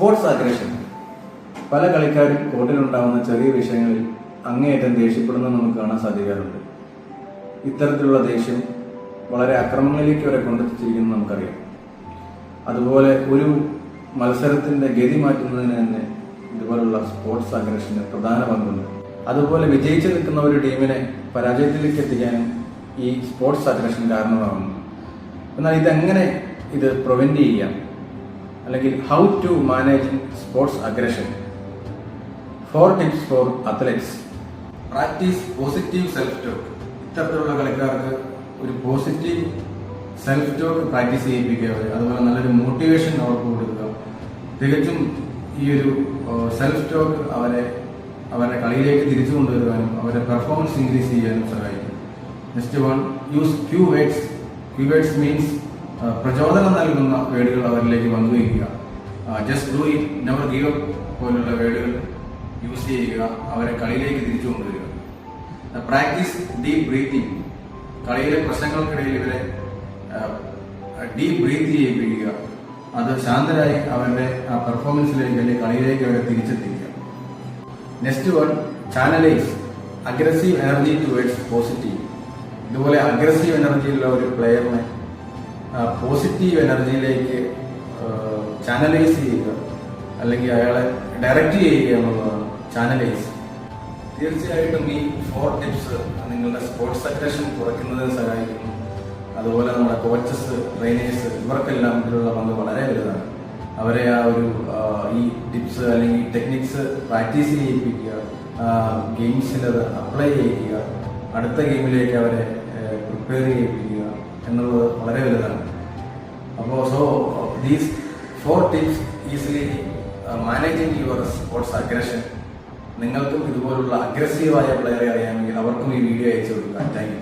Sports aggression. പല കളിക്കാരും കോർട്ടിലുണ്ടാകുന്ന ചെറിയ വിഷയങ്ങളിൽ അങ്ങേയറ്റം ദേഷ്യപ്പെടുന്നത് നമുക്ക് കാണാൻ സാധിക്കാറുണ്ട്. ഇത്തരത്തിലുള്ള ദേഷ്യം വളരെ അക്രമങ്ങളിലേക്ക് വരെ കൊണ്ടെത്തിച്ചിരിക്കുന്നത് നമുക്കറിയാം. അതുപോലെ ഒരു മത്സരത്തിന്റെ ഗതി മാറ്റുന്നതിന് തന്നെ ഇതുപോലുള്ള സ്പോർട്സ് അഗ്രഷന് പ്രധാന പങ്കുണ്ട്. അതുപോലെ വിജയിച്ചു നിൽക്കുന്ന ഒരു ടീമിനെ പരാജയത്തിലേക്ക് എത്തിക്കാനും ഈ സ്പോർട്സ് അഗ്രഷൻ കാരണമാകുന്നു. എന്നാൽ ഇതെങ്ങനെ പ്രിവെന്റ് ചെയ്യാം, അല്ലെങ്കിൽ how to manage sports aggression? 4 tips for athletes. Practice positive self talk. ഇത്തരത്തിലുള്ള കളിക്കാർക്ക് ഒരു പോസിറ്റീവ് സെൽഫ് ടോക്ക് പ്രാക്ടീസ് ചെയ്യിപ്പിക്കുക, അതുപോലെ നല്ലൊരു മോട്ടിവേഷൻ അവർക്ക് കൊടുക്കുക. തികച്ചും ഈ ഒരു സെൽഫ് ടോക്ക് അവരെ കളിയിലേക്ക് തിരിച്ചു കൊണ്ടുവരുവാനും അവരുടെ പെർഫോമൻസ് ഇൻക്രീസ് ചെയ്യാനും സഹായിക്കും. Next one, use cue words. Cue words means പ്രചോദനം നൽകുന്ന വേർഡുകൾ അവരിലേക്ക് പങ്കുവയ്ക്കുക. Just do it, never give up പോലുള്ള വേർഡുകൾ യൂസ് ചെയ്യുക, അവരെ കളിയിലേക്ക് തിരിച്ചു കൊണ്ടുവരിക. Practice deep breathing. കളിയിലെ പ്രശ്നങ്ങൾക്കിടയിൽ ഇവരെ ഡീപ് ബ്രീത്ത് ചെയ്യിപ്പിക്കുക. അത് ശാന്തരായി അവരുടെ ആ പെർഫോമൻസിലേക്ക് അല്ലെങ്കിൽ കളിയിലേക്ക് അവരെ തിരിച്ചെത്തിക്കുക. Next one, channelise aggressive energy towards positive. ഇതുപോലെ അഗ്രസീവ് എനർജിയുള്ള ഒരു പ്ലെയറിനെ പോസിറ്റീവ് എനർജിയിലേക്ക് ചാനലൈസ് ചെയ്യുക, അല്ലെങ്കിൽ അയാളെ ഡയറക്റ്റ് ചെയ്യുക എന്നുള്ളതാണ് ചാനലൈസ്. തീർച്ചയായിട്ടും ഈ 4 ടിപ്സ് നിങ്ങളുടെ സ്പോർട്സ് അഗ്രഷൻ കുറയ്ക്കുന്നതിന് സഹായിക്കുന്നു. അതുപോലെ നമ്മുടെ കോച്ചസ്, ട്രെയിനേഴ്സ് ഇവർക്കെല്ലാം ഇതിലുള്ള പങ്ക് വളരെ വലുതാണ്. അവരെ ആ ഒരു ഈ ടിപ്സ് അല്ലെങ്കിൽ ടെക്നിക്സ് പ്രാക്ടീസ് ചെയ്യിപ്പിക്കുക, ഗെയിംസിൽ അത് അപ്ലൈ ചെയ്യിക്കുക, അടുത്ത ഗെയിമിലേക്ക് അവരെ പ്രിപ്പയർ ചെയ്യിപ്പിക്കുക എന്നുള്ളത് വളരെ വലുതാണ്. അപ്പോൾ these 4 tips easily managing your sports aggression. നിങ്ങൾക്കും ഇതുപോലുള്ള അഗ്രസീവായ പ്ലെയറെ അറിയാമെങ്കിൽ അവർക്കും ഈ വീഡിയോ അയച്ചു കൊടുക്കുക. Thank you.